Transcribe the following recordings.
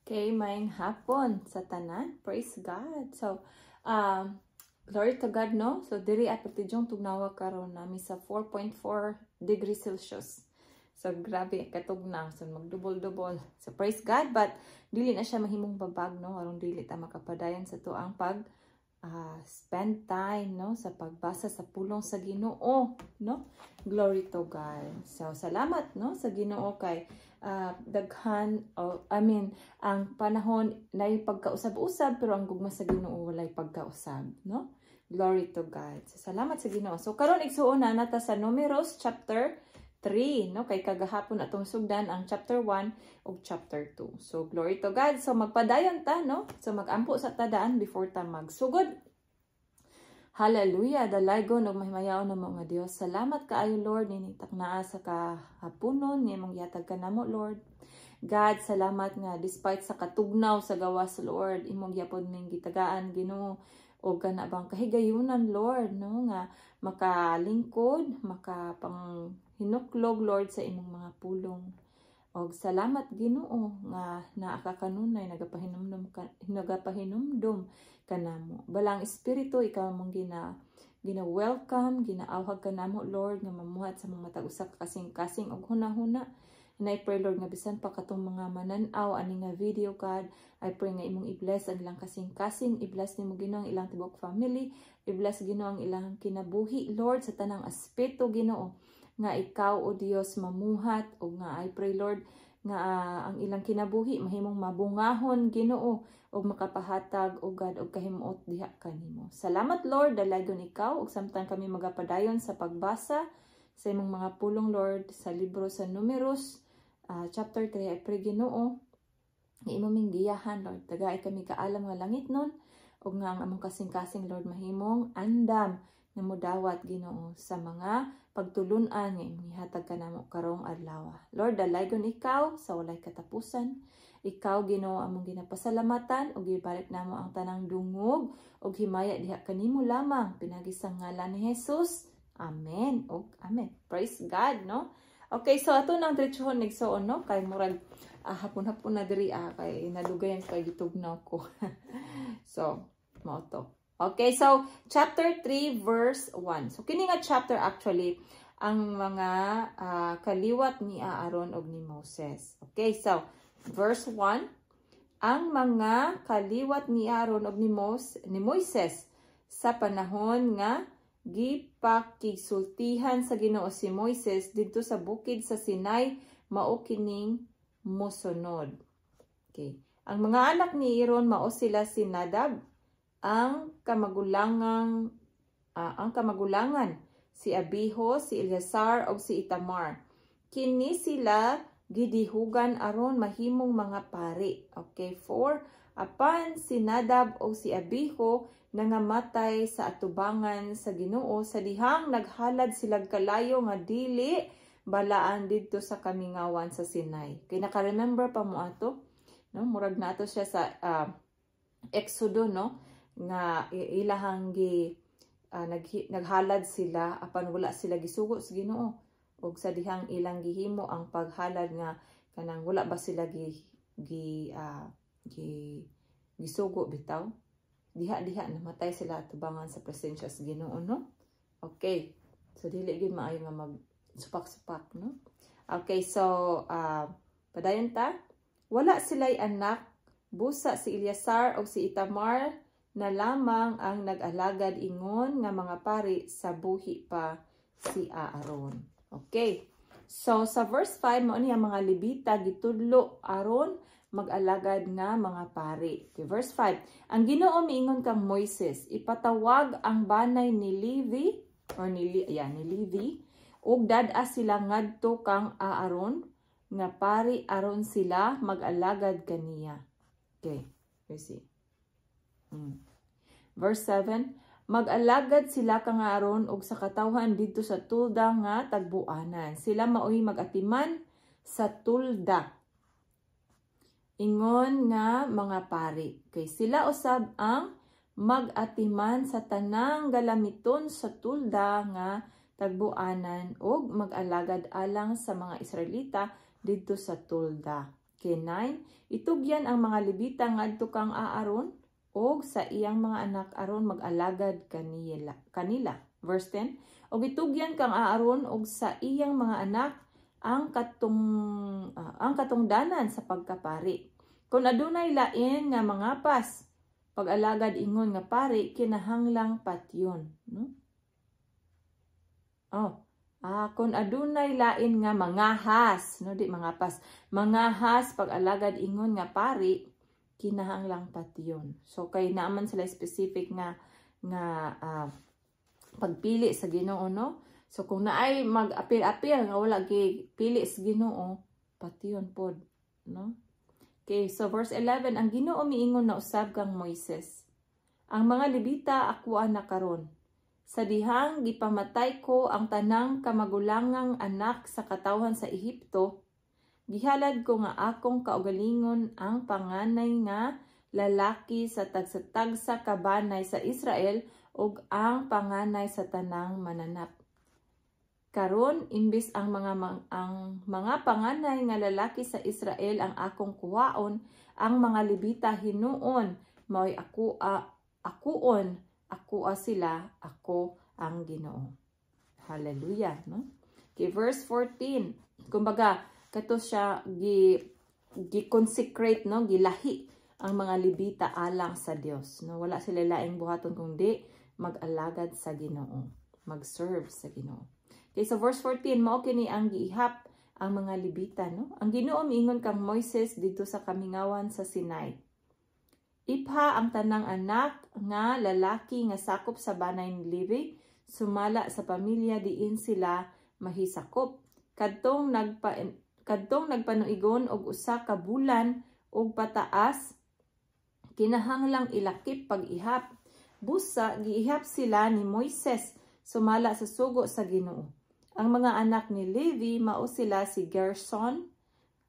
Okay, maayong hapon sa tanan. Praise God. So, glory to God, no? So, diri at patidjong tugnawa karon nami sa 4.4 degrees Celsius. So, grabe, katugnaw. So, magdubol-dubol. So, praise God. But, dili na siya mahimong babag, no? Aron dili ta makapadayon sa tuang pag spend time, no? Sa pagbasa sa pulong sa Ginoo, no? Glory to God. So, salamat, no? Sa Ginoo kay daghan, ang panahon na pagkausab-usab, pero ang gugma sa Ginoo walay pagkausab, no? Glory to God. So, salamat sa Ginoo. So, karon igsuon na nata sa Numeros chapter 3, no? Kay kagahapon atong sugdan ang chapter 1 ug chapter 2. So, glory to God. So, magpadayon ta, no? So, magampo sa tadaan before ta magsugod. Hallelujah! Dalaygon og mahimayaon na mga Dios. Salamat kaayo, Lord, ninitak naa sa kahaponon nga imong yatag kanamo, Lord. God, salamat nga despite sa katugnaw sa gawas, Lord, imong gyapon ning gitagaan, Ginoo, o kana bang kahigayunan, Lord, no, nga makalingkod, makapang hinuklog, Lord, sa imong mga pulong. Og salamat, Ginoo, nga naa ka kanunay nagapahinumdum kanamo. Balang espiritu ikaw mong gina-welcome, ginaawhag kanamo, Lord, nga mamuhat sa mga matag usa ka kasing-kasing og hunahuna. And I pray, Lord, nga bisan pa katong mga mananaw ani nga video, God, I pray nga imong i-bless ang ilang kasing-kasing, i-bless nimo Ginoo ang ilang tibok family, i-bless Ginoo ang ilang kinabuhi, Lord, sa tanang aspeto, Ginoo, nga ikaw, o Dios, mamuhat, o nga I pray, Lord, nga ang ilang kinabuhi mahimong mabungahon, Ginoo, o makapahatag, o God, o kahimuot diha kanimo. Salamat, Lord, dalaygon ikaw, ug samtang kami magapadayon sa pagbasa sa imong mga pulong, Lord, sa libro sa Numeros, chapter 3, I pray, Ginoo, nga imong giyahan, Lord, tagay kami kaalam nga langit nun, o nga ang among kasing-kasing, Lord, mahimong andam nga modawat, Ginoo, sa mga pagtulunan nga imong ihatag kanamo karong adlaw. Lord, dalaygon ikaw sa walay katapusan. Ikaw, Ginoo, among ginapasalamatan ug gibalik namo ang tanang dungog ug himaya diha kanimo lamang pinagi sa ngalan ni Jesus. Amen. Og amen. Praise God, no? Okay, so ato nang diretsohon nigsuon, no? Kay murag hapon-hapon na diri kay nadugayan kay gitugnaw ko. So, mao to. Okay, so chapter 3 verse 1. So kini nga chapter actually ang mga kaliwat ni Aaron og ni Moses. Okay, so verse 1, ang mga kaliwat ni Aaron ug ni Moises sa panahon nga gipakigsultihan sa Ginoo si Moises didto sa bukid sa Sinai mao kining mosunod. Okay. Ang mga anak ni Aaron mao sila si Nadab, ang kamagulangan si Abiho, si Eleazar ug si Itamar. Kini sila gidihugan aron mahimong mga pari. Okay, 4. Apan si Nadab o si Abiho nangamatay sa atubangan sa Ginoo sa dihang naghalad silag kalayo nga dili balaan didto sa kamingawan sa Sinai. Kay naka-remember pa mo ato, no? Murag na ato siya sa Exodo, no? Nga ilahang naghalad sila apan wala sila gisugo sa Ginoo. Og sa dihang ilang gihimo ang paghalad nga kanang wala ba sila gisugo bitaw, diha namatay sila tubangan sa presensya sa Ginoo, no? Okay, so dili gyud maayo nga mag supak-supak, no? Okay, so padayon ta, wala sila'y anak, busa si Eleazar o si Itamar na lamang ang nag-alagad ingon nga mga pari sa buhi pa si Aaron. Okay, so sa verse 5, mo niya mga Levita gitudlo aron mag-alagad nga mga pari. Okay, verse 5, ang Ginoo miingon kang Moises, ipatawag ang banay ni Levi ug dad-a sila ngadto kang Aaron nga pari aron sila mag-alagad kaniya. Okay, verse 7, mag-alagad sila kang Aaron og sa katawhan didto sa tulda nga tagbuanan. Sila maoy mag-atiman sa tulda. Ingon nga mga pari. Kay sila usab ang mag-atiman sa tanang galamiton sa tulda nga tagbuanan og mag-alagad alang sa mga Israelita didto sa tulda. Okay, 9. Itugyan ang mga Levita ngadto kang Aaron og sa iyang mga anak aron mag-alagad kanila. Verse 10. Og itugyan kang Aaron og sa iyang mga anak ang katungdanan sa pagkapari. Kung adunay lain nga mga pas pag-alagad ingon nga pari, kinahanglang patyon. No? Kung adunay lain nga mangahas, no, di mga pas, mangahas pag-alagad ingon nga pari, kinahanglang patyon. So kay naman sila specific nga pagpili sa Ginoo, no? So kung naay mag-apil-apil nga wala gi pili sa Ginoo, patyon pod, no? Okay, so verse 11, ang Ginoo miingon na usab kang Moises, ang mga Levita akuan na karon. Sa dihang gipamatay ko ang tanang kamagulangang anak sa katawhan sa Ehipto, gihalad ko nga akong kaugalingon ang panganay nga lalaki sa tagsa-tagsa kabanay sa Israel ug ang panganay sa tanang mananap. Karon imbis ang mga panganay nga lalaki sa Israel ang akong kuwaon, ang mga Levita hinuon mao'y ako sila, ako ang Ginoo. Hallelujah, no? Okay, verse 14. Kumbaga, kato siya gi-consecrate, no? Gilahi ang mga Levita alang sa Dios, no? Wala sila laing buhaton kundi mag-alagad sa Ginoo, mag-serve sa Ginoo. Okay, so verse 14, mao kini ang giihap ang mga Levita, no? Ang Ginoo miingon kang Moises dito sa kamingawan sa Sinai. Ipha ang tanang anak nga lalaki nga sakop sa banay ni Levi, sumala sa pamilya diin sila mahisakop. Kadtong nagpanuigon og usa ka bulan og pataas, kinahanglang ilakip pag-ihap. Busa giihap sila ni Moises, sumala sa sugo sa Ginoo. Ang mga anak ni Levi mao sila si Gerson,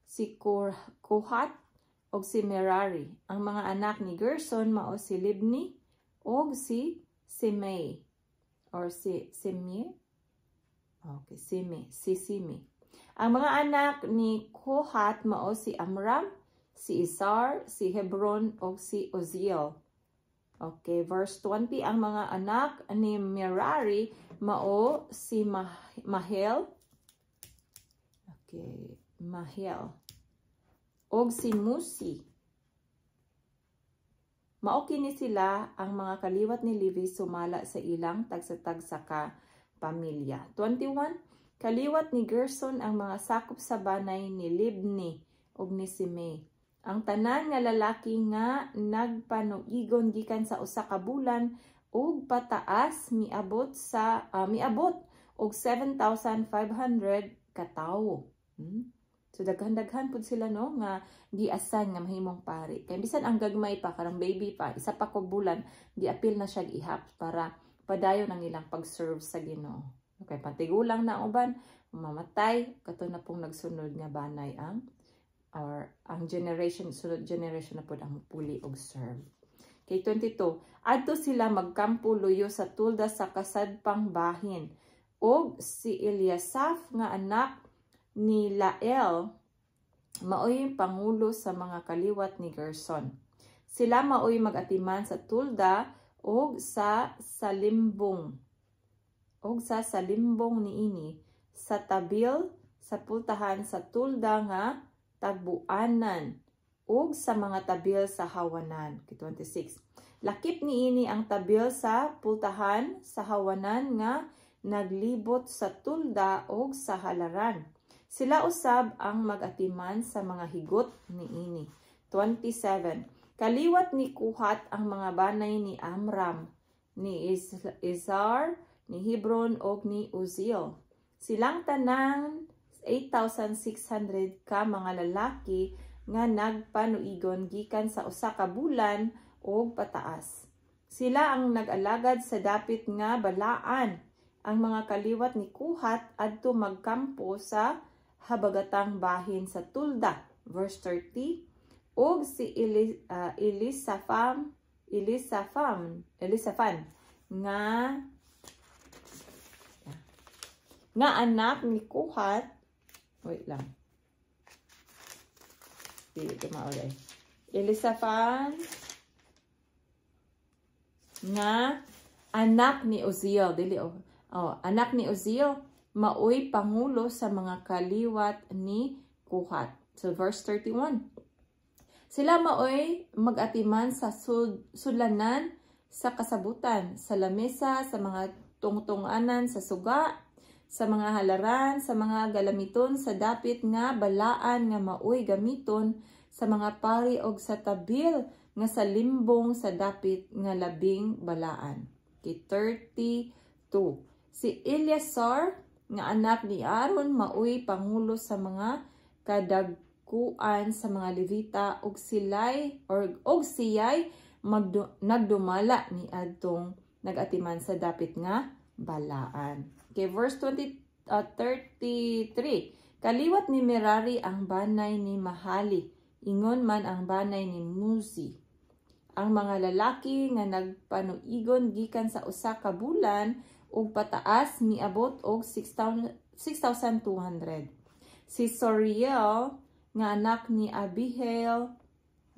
si Kohat, og si Merari. Ang mga anak ni Gerson mao si Libni og si Simei or si Simei. Okay, Simei. Ang mga anak ni Kohat mao si Amram, si Isar, si Hebron og si Uziel. Okay, verse 20, ang mga anak ni Merari mao si Mahel. Okay, Mahel. Og si Musi. Mao kini sila ang mga kaliwat ni Levi sumala sa ilang tagsa-tagsa ka pamilya. 21. Kaliwat ni Gerson ang mga sakop sa banay ni Libni og ni Simei. Ang tanan nga lalaki nga nagpanuigon gikan sa usa ka bulan ug pataas miabot og 7,500 ka tawo. So daghan-daghan pud sila, no, nga giasan nga mahimong pari. Kay bisan ang gagmay pa karang baby pa, isa pa ko bulan, giapil na siya ihap para padayon ang ilang pag-serve sa Ginoo. Okay, patigulang na uban, mamatay, kato na pong nagsunod nga banay ang sunod generation na pud ang puli og serve. Kay 22, adto sila magkampo luyo sa tulda sa kasadpang bahin, og si Eliasaph nga anak ni Lael maoy pangulo sa mga kaliwat ni Gerson. Sila maoy mag-atiman sa tulda og sa salimbong niini sa tabil sa pultahan sa tulda nga tagbuanan ug sa mga tabil sa hawanan. 26. Lakip niini ang tabil sa pultahan sa hawanan nga naglibot sa tulda ug sa halaran. Sila usab ang mag-atiman sa mga higot niini. 27. Kaliwat ni Kuhat ang mga banay ni Amram, ni Izar, ni Hebron og ni Uziel. Silang tanang 8,600 ka mga lalaki nga nagpanuigon gikan sa usa ka bulan og pataas. Sila ang nag-alagad sa dapit nga balaan. Ang mga kaliwat ni Kuhat adto magkampo sa habagatang bahin sa tulda. Verse 30. Og si Elisaphan nga anak ni Kuhat, wait lang. Dili ko maulay. Elisaphan nga anak ni Uziel, anak ni Uziel, maoy pangulo sa mga kaliwat ni Kuhat. So verse 31. Sila maoy mag-atiman sa sudlanan sa kasabutan, sa lamesa, sa mga tungtunganan sa suga, sa mga halaran, sa mga galamiton, sa dapit nga balaan nga maoy gamiton, sa mga pari og sa tabil nga sa limbong sa dapit nga labing balaan. Okay, 32. Si Eleazar nga anak ni Aaron maoy pangulo sa mga kadagkuan sa mga Levita og siyay nagdumala ni adtong nagatiman sa dapit nga balaan. Okay, verse 33. Kaliwat ni Merari ang banay ni Mahali, ingon man ang banay ni Muzi. Ang mga lalaki nga nagpanuigon gikan sa usa ka bulan ug pataas miabot og 6,200. Si Soriel nga anak ni Abihail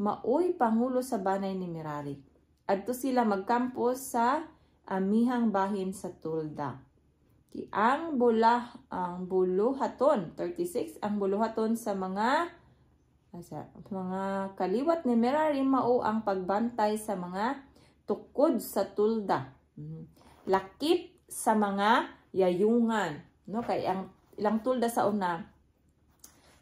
maoy pangulo sa banay ni Merari. Adto sila magkampo sa amihang bahin sa Tulda. Ang buluhaton 36 ang buluhaton sa mga kaliwat ni Merari mao ang pagbantay sa mga tukod sa Tulda. Lakip sa mga yayungan, no? Kay ang ilang Tulda sa una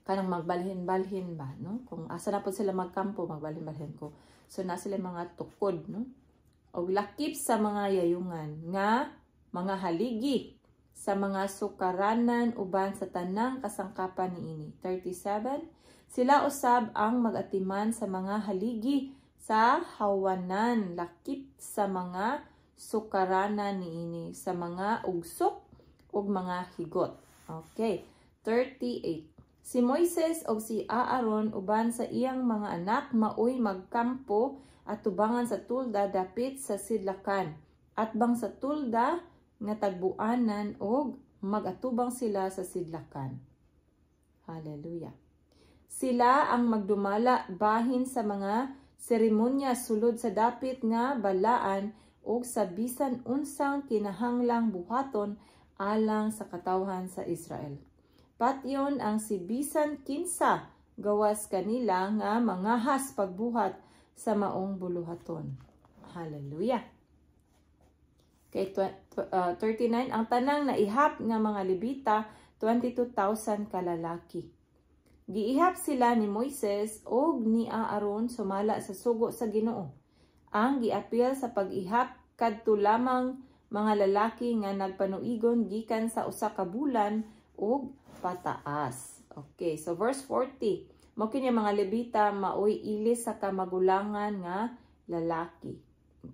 kanang magbalhin-balhin ba, no? Kung asa na po sila magkampo, magbalhin-balhin ko. So na sila mga tukod, no? Og lakip sa mga yayungan nga mga haligi sa mga sukaranan uban sa tanang kasangkapan niini. 37. Sila usab ang magatiman sa mga haligi sa hawanan, lakip sa mga sukaranan niini, sa mga ugsok ug mga higot. Okay, 38. Si Moises o si Aaron uban sa iyang mga anak maoy magkampo at tubangan sa Tulda dapit sa sidlakan, at bang sa Tulda nga tagbuanan og magatubang sila sa sidlakan. Hallelujah. Sila ang magdumala bahin sa mga seremonya sulod sa dapit nga balaan ug sa bisan unsang kinahanglang buhaton alang sa katawhan sa Israel. Patyon ang si bisan kinsa gawas kanila nga mangahas pagbuhat sa maong buluhaton. Hallelujah. Kay 39, ang tanang naihap nga mga Levita, 22,000 kalalaki. Giihap sila ni Moises o ni Aaron sumala sa sugo sa Ginoo. Ang giapil sa pag-ihap kadto lamang mga lalaki nga nagpanuigon gikan sa usa ka bulan ug pataas. Okay, so verse 40. Mao kini mga Levita maoy ilis sa kamagulangan nga lalaki.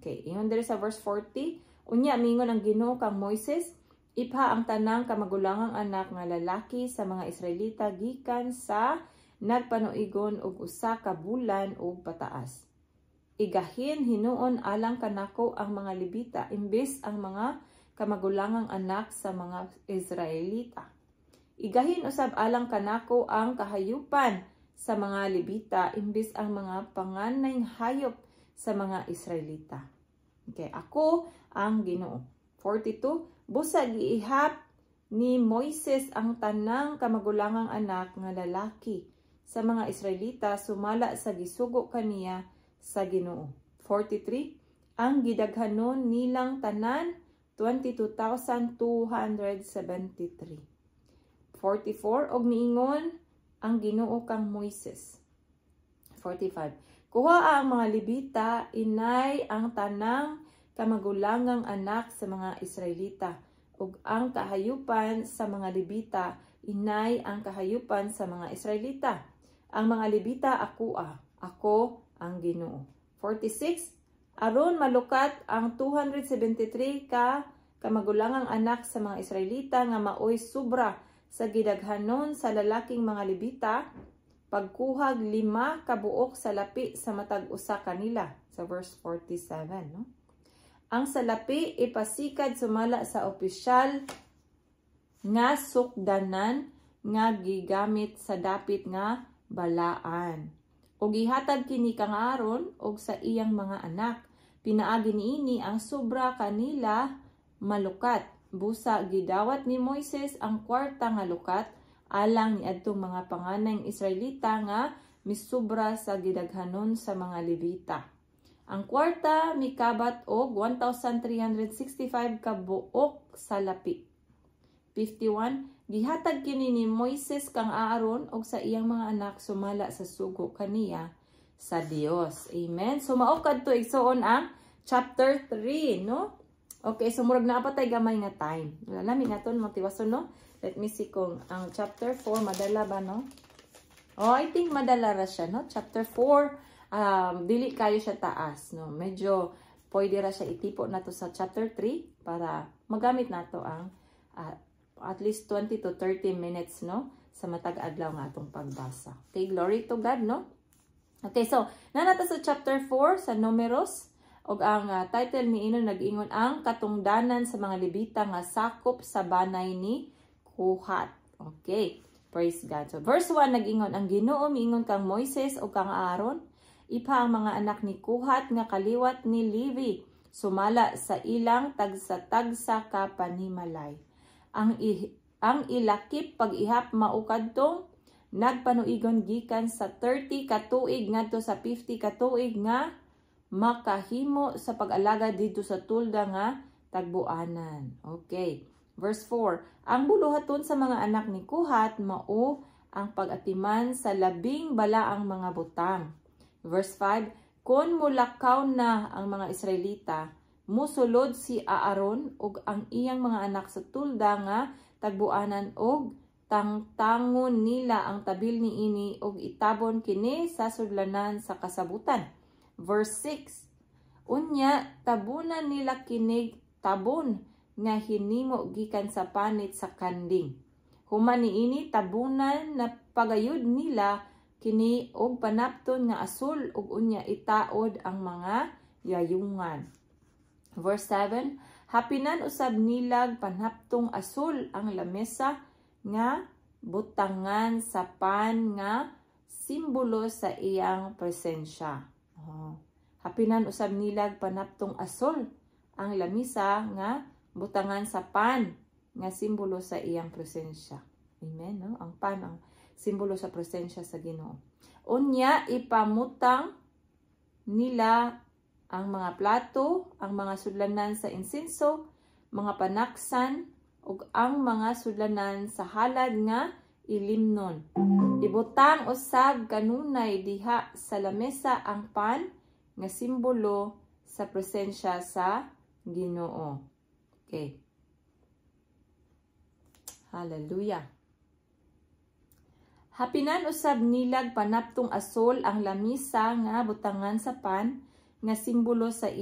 Okay, ingon diri sa verse 40, unya mingon ang Ginoo kang Moises, ipha ang tanang kamagulangang anak nga lalaki sa mga Israelita gikan sa nagpanuigon og usa ka bulan ug pataas. Igahin hinuon alang kanako ang mga Levita imbes ang mga kamagulangang anak sa mga Israelita. Igahin usab alang kanako ang kahayupan sa mga Levita imbes ang mga panganay hayop sa mga Israelita. Okay, ako ang Ginoo. 42, busa giihap ni Moises ang tanang kamagulangang anak nga lalaki sa mga Israelita sumala sa gisugo kaniya sa Ginoo. 43, ang gidaghanon nilang tanan 22,273. 44, og miingon ang Ginoo kang Moises. 45, kuha ang mga Levita inay ang tanang kamagulangang anak sa mga Israelita ug ang kahayupan sa mga Levita inay ang kahayupan sa mga Israelita. Ang mga Levita ako ang Ginoo. 46, aron malukat ang 273 ka kamagulangang anak sa mga Israelita nga maoy sobra sa gidaghanon sa lalaking mga Levita, pagkuhag 5 kabuok sa lapi sa matag usa kanila sa verse 47, no? Ang salapi ipasikad sumala sa opisyal nga sukdanan nga gigamit sa dapit nga balaan. ug gihatag kini kang Aaron ug sa iyang mga anak. Pinaagi niini ang sobra kanila malukat. Busa gidawat ni Moises ang kwarta nga lukat alang niadtong mga panganay Israelita nga misubra sa gidaghanon sa mga Levita. Ang kwarta mikabat og 1,365 ka buok sa lapi. 51. Gihatag kini ni Moises kang Aaron og sa iyang mga anak sumala sa sugo kaniya sa Dios. Amen. So mao kadto igsuon ang chapter 3, no? Okay, so murag naa pa tay gamay nga time. Lami naton motivasyon, no? Let me see kung ang chapter 4 madala ba, no? Oh, I think madala ra siya, no? Chapter 4 dili kayo siya taas, no? Medyo pwede ra siya itipo nato sa chapter 3 para magamit nato ang at least 20 to 30 minutes, no? Sa matag adlaw nga atong pagbasa. Okay, glory to God, no? Okay, so nanata sa chapter 4 sa Numeros og ang title niino nag-ingon ang katungdanan sa mga Levita nga sakop sa banay ni Kuhat. Okay, praise God. So verse 1 nag-ingon ang Ginoo miingon kang Moises o kang Aaron, ipa ang mga anak ni Kuhat nga kaliwat ni Levi sumala sa ilang tagsa-tagsa ka panimalay. Ang ilakip pag-ihap maukadtong nagpanuigon gikan sa 30 ka tuig ngadto sa 50 ka tuig nga makahimo sa pag-alaga dito sa tulda nga tagbuanan. Okay. Verse 4. Ang buluhaton sa mga anak ni Kuhat mao ang pag-atiman sa labing balaang mga butang. Verse 5. Kun mulakaw na ang mga Israelita, musulod si Aaron ug ang iyang mga anak sa tulda nga tagbuanan og tangtangon nila ang tabil niini og itabon kini sa sudlanan sa kasabutan. Verse 6. Unya tabunan nila kinig tabon nga hinimo gikan sa panit sa kanding. Human niini tabunan na pagayud nila kini og panapton nga asul ug unya itaod ang mga yayungan. Verse 7, hapinan usab nilag panhaptong asul ang lamesa nga butangan sa pan nga simbolo sa iyang presensya. Hapinan usab nilag panhaptong asul ang lamesa nga butangan sa pan nga simbolo sa iyang presensya. Amen, no? Ang pan ang simbolo sa presensya sa Ginoo. Unya ipamutang nila ang mga plato, ang mga sudlanan sa insenso, mga panaksan, ug ang mga sudlanan sa halad nga ilimnon. Ibutang usab kanunay diha sa lamesa ang pan nga simbolo sa presensya sa Ginoo. Okay. Hallelujah. Hapinan usab nilag panaptong asol ang lamisa nga butangan sa pan nga simbolo sa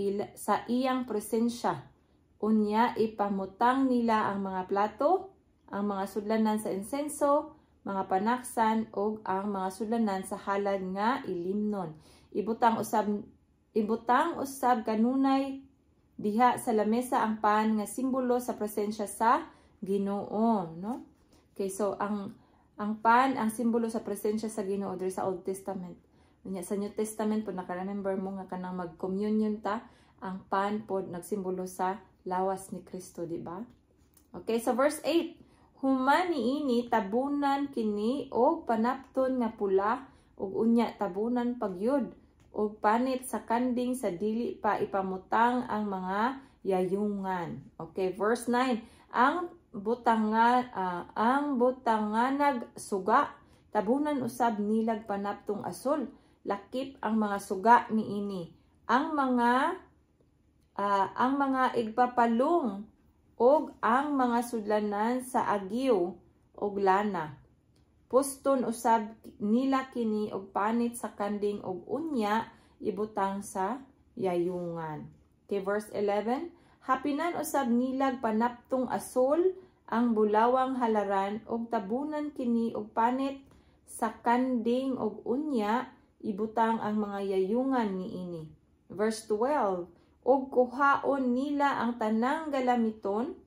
iyang presensya. Unya ipamutang nila ang mga plato, ang mga sudlanan sa insenso, mga panaksan ug ang mga sudlanan sa halad nga ilimnon. Ibutang usab kanunay diha sa lamesa ang pan nga simbolo sa presensya sa Ginoo, no? Okay, so ang pan ang simbolo sa presensya sa Ginoo diri sa Old Testament. Unya sa New Testament po naka-remember mo nga kanang mag-communion ta, ang pan po nagsimbolo sa lawas ni Kristo, di ba? Okay, so verse 8. Human niini tabunan kini og panapton nga pula ug unya tabunan pagyud og panit sa kanding sa dili pa ipamutang ang mga yayungan. Okay, verse 9. Ang butanganag suga tabunan usab nilag panaptong asol. Lakip ang mga suga niini. Ang mga igpapalong og ang mga sudlanan sa agiw og lana. Puston usab nila kini og panit sa kanding og unya ibutang sa yayungan. Okay, verse 11. Hapinan usab nilag panaptong asol ang bulawang halaran og tabunan kini og panit sa kanding og unya ibutang ang mga yayungan niini. Verse 12. Og kuhaon nila ang tanang galamiton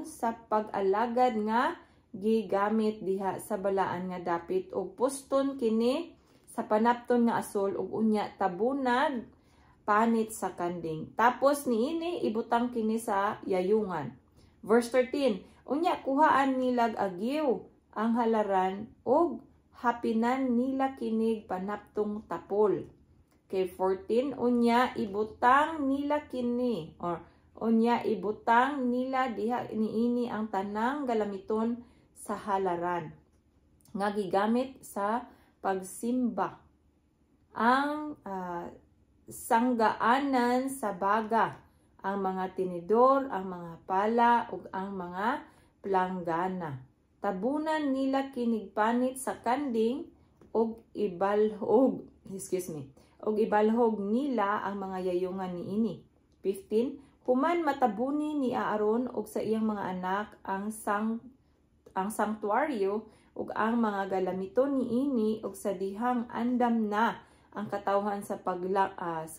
sa pag-alagad nga gigamit diha sa balaan nga dapit ug puston kini sa panapton nga asol ug unya tabunag panit sa kanding. Tapos niini ibutang kini sa yayungan. Verse 13, unya kuhaan nilag agiw ang halaran ug hapinan nila kinig panaptong tapol. Kay 14, unya ibutang nila kini or unya ibutang nila diha niini ang tanang galamiton sa halaran nga gigamit sa pagsimba. Ang sanggaanan sa baga, ang mga tinidor, ang mga pala ug ang mga planggana. Tabunan nila kinigpanit sa kanding ug ibalhog, ug ibalhog nila ang mga yayungan niini. 15, human matabuni ni Aaron ug sa iyang mga anak ang sanktuaryo ug ang mga galamiton niini ug sa dihang andam na ang katawhan sa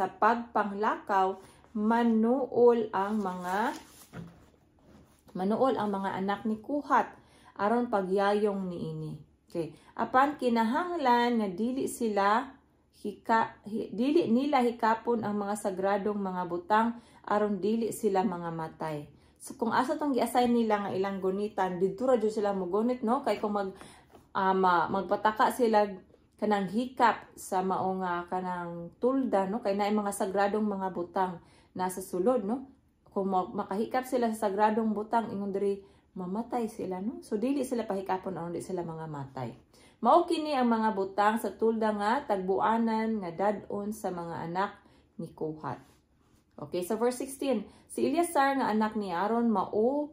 pagpanglakaw, manuol ang mga anak ni Kuhat aron pagyayong niini. Okay. Apan kinahanglan nga dili nila hikapon ang mga sagradong mga butang aron dili sila mga matay. So kung asa tong gi-assign nila nga ilang gunitan, didto ra jud sila mogunit, no? Kay kung magpataka sila kanang hikap sa mao nga kanang tulda, no? Kay naay mga sagradong mga butang nasa sulod, no? Kung makahikap sila sa sagradong butang, ingon diri mamatay sila, no? So dili sila pahikapon aron di sila mga matay. Mao kini ang mga butang sa tulda nga tagbuanan nga dad-on sa mga anak ni Kohat. Okay, so verse 16, si Eleazar nga anak ni Aaron maoy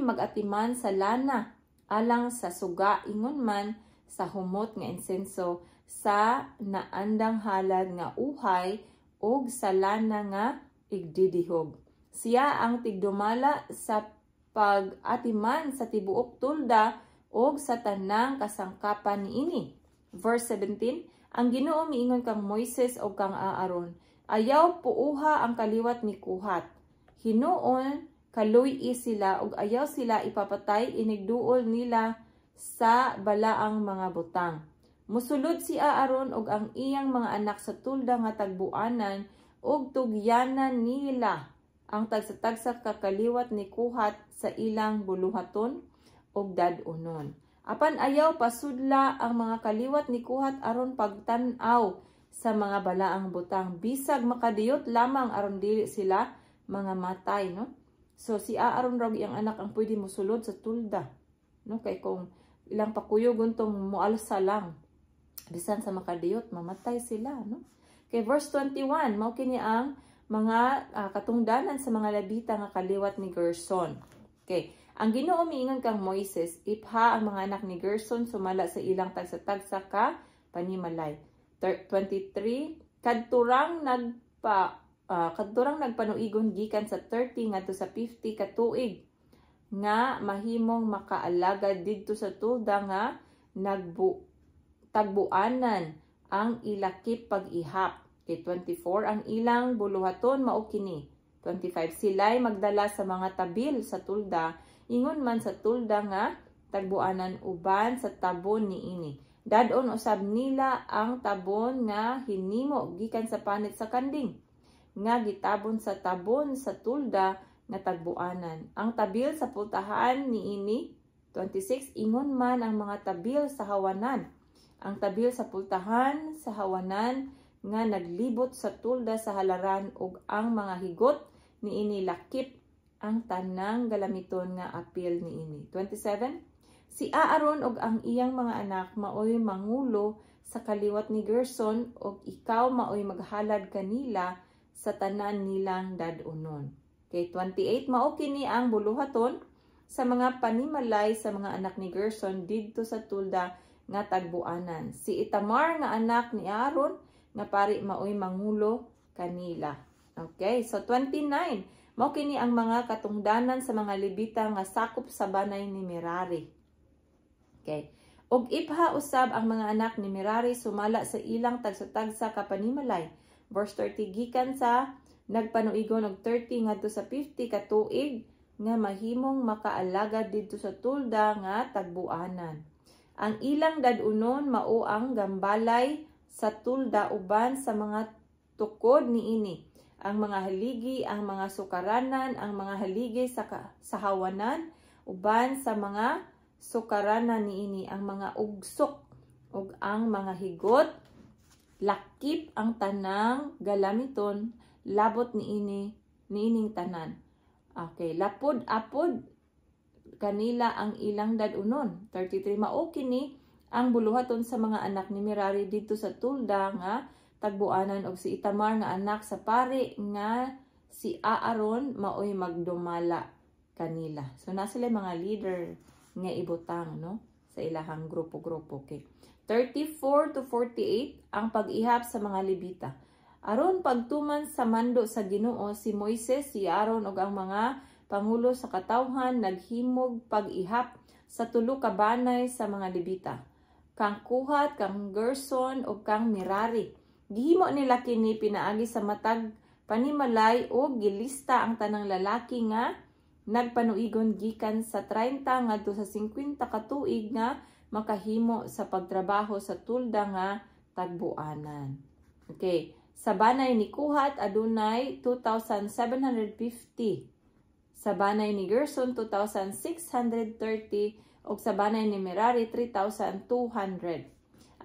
magatiman sa lana alang sa suga ingon man sa humot nga insenso sa naandang halad nga uhay ug sa lana nga igdidihog. Siya ang tigdumala sa pag-atiman sa tibuok tulda og sa tanang kasangkapan niini. Verse 17, ang Ginoo miingon kang Moises o kang Aaron, ayaw puuha ang kaliwat ni Kuhat. Hinuon kaluy sila ug ayaw sila ipapatay inigduol nila sa balaang mga butang. Musulod si Aaron ug ang iyang mga anak sa tulda nga tagbuanan ug tugyanan nila ang tagsa-tagsa kakaliwat ni Kuhat sa ilang buluhaton og dad-unon. Apan ayaw pasudla ang mga kaliwat ni Kuhat aron pagtan-aw sa mga balaang butang, bisag makadiyot lamang aron dili sila mga matay, no? So si Aaron raw iyang anak ang pwede mosulod sa tulda, no? Kay kung ilang pakuyogon tong mualsa lang, bisan sa makadiyot mamatay sila, no? Kay verse 21, mao kini ang mga katungdanan sa mga Levita nga kaliwat ni Gerson. Okay. Ang Ginoo miingon kang Moises, ipha ang mga anak ni Gerson sumala sa ilang tagsa-tagsa ka panimalay. 23, kadturang nagpanuigon gikan sa 30 ngadto sa 50 ka tuig nga mahimong makaalagad didto sa tulda nga tagbuanan ang ilakip pag-ihap. Kay 24, ang ilang buluhaton mao kini. 25, sila'y magdala sa mga tabil sa tulda, ingon man sa tulda nga tagbuanan uban sa tabon niini. Dadon usab nila ang tabon nga hinimo gikan sa panit sa kanding, nga gitabon sa tabon sa tulda nga tagbuanan. Ang tabil sa pultahan niini, 26, ingon man ang mga tabil sa hawanan. Ang tabil sa pultahan sa hawanan nga naglibot sa tulda sa halaran ug ang mga higot niini lakip ang tanang galamiton nga apil niini. 27, si Aaron ug ang iyang mga anak maoy mangulo sa kaliwat ni Gerson ug ikaw maoy maghalad kanila sa tanan nilang dad-unon. Kay 28, mao kini ang buluhaton sa mga panimalay sa mga anak ni Gerson didto sa tulda nga tagbuanan. Si Itamar nga anak ni Aaron nga pari maoy mangulo kanila. Okay, so 29, mao kini ang mga katungdanan sa mga Levita nga sakop sa banay ni Merari. Okay. Og ipha usab ang mga anak ni Merari sumala sa ilang tagsa-tagsa ka panimalay. Verse 30, gikan sa nagpanuigon og 30 ngadto sa 50 ka tuig nga mahimong makaalagad didto sa tulda nga tagbuanan. Ang ilang dadunon mao ang gambalay sa tulda uban sa mga tukod niini, ang mga haligi, ang mga sukaranan, ang mga haligi sa hawanan, uban sa mga sukaranan niini, ang mga ugsok ug ang mga higot, lakip ang tanang galamiton, labot niining tanan. Okay, lapod-apod kanila ang ilang dadunon. 33, mao kini ang buluhaton sa mga anak ni Merari dito sa tulda nga tagbuanan, og si Itamar nga anak sa pari nga si Aaron maoy magdumala kanila. So na sila mga leader nga ibutang, no, sa ilahang grupo-grupo. Okay. 34 to 48 ang pag-ihap sa mga Levita. Aron pagtuman sa mando sa Ginoo, si Moises, si Aaron ug ang mga pangulo sa katawhan naghimog pag-ihap sa tulo ka banay sa mga Levita, kang Kuhat, kang Gerson ug kang Merari. Gihimo nila kini pinaagi sa matag panimalay ug gilista ang tanang lalaki nga nagpanuigon gikan sa 30 ngadto sa 50 ka tuig nga makahimo sa pagtrabaho sa tulda nga tagbuanan. Okay, sa banay ni Kuhat adunay 2,750. Sa banay ni Gerson 2,630 ug sa banay ni Merari 3,200.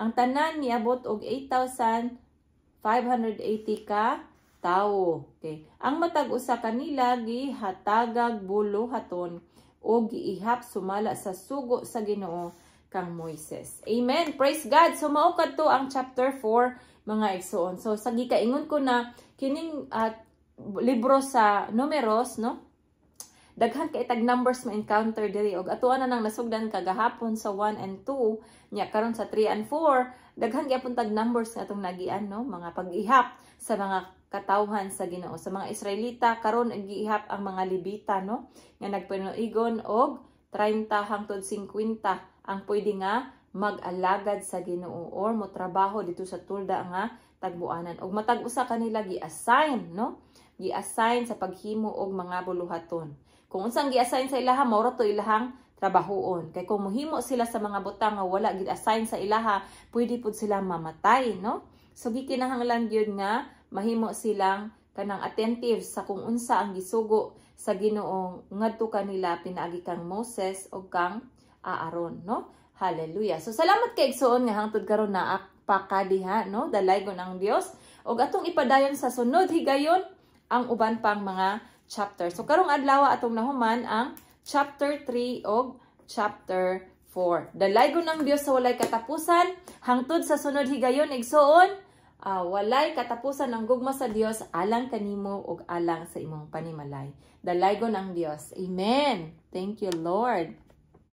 Ang tanan niabot og 8,580 ka tawo. Okay. Ang matag usa kanila gihatagag buluhaton o giihap sumala sa sugo sa Ginoo kang Moises. Amen. Praise God. So mao kadto ang chapter 4 mga igsoon. So sa gikaingon ko na kining libro sa Numeros, no? Daghan kay tag numbers ma-encounter diri og atuan na nang nasugdan kagahapon sa 1 and 2 nya karon sa 3 and 4 daghan gyapon tag numbers nga atong nagian, no, mga pag-ihap sa mga katawhan sa Ginoo. Sa mga Israelita karon giihap ang mga Levita, no, nga nagpanuigon og 30 hangtod 50 ang pwede nga mag-alagad sa Ginoo or mo trabaho dito sa tulda nga tagbuanan. Og matag usa kanila gi-assign, no, gi-assign sa paghimo og mga buluhaton. Kung unsang gi-assign sa ilaha, mao ra to ilahang trabahoon. Kay kung mohimo sila sa mga butang nga wala gi-assign sa ilaha, pwede pud sila mamatay, no? So gikinahanglan gyud nga mahimo silang kanang attentive sa kung unsa ang gisugo sa Ginoo ngadto kanila pinaagi kang Moses o kang Aaron, no? Hallelujah. So salamat kay igsoon nga hangtod karon na pakadiha, no? Dalaygon ang Dios og atong ipadayon sa sunod higayon ang uban pang mga chapter. So karong adlaw atong nahuman ang chapter 3 og chapter 4. Dalaygon ang Dios sa walay katapusan hangtod sa sunod higayon igsoon. Walay katapusan ang gugma sa Dios alang kanimo ug alang sa imong panimalay. Dalaygon ang Dios. Amen. Thank you, Lord.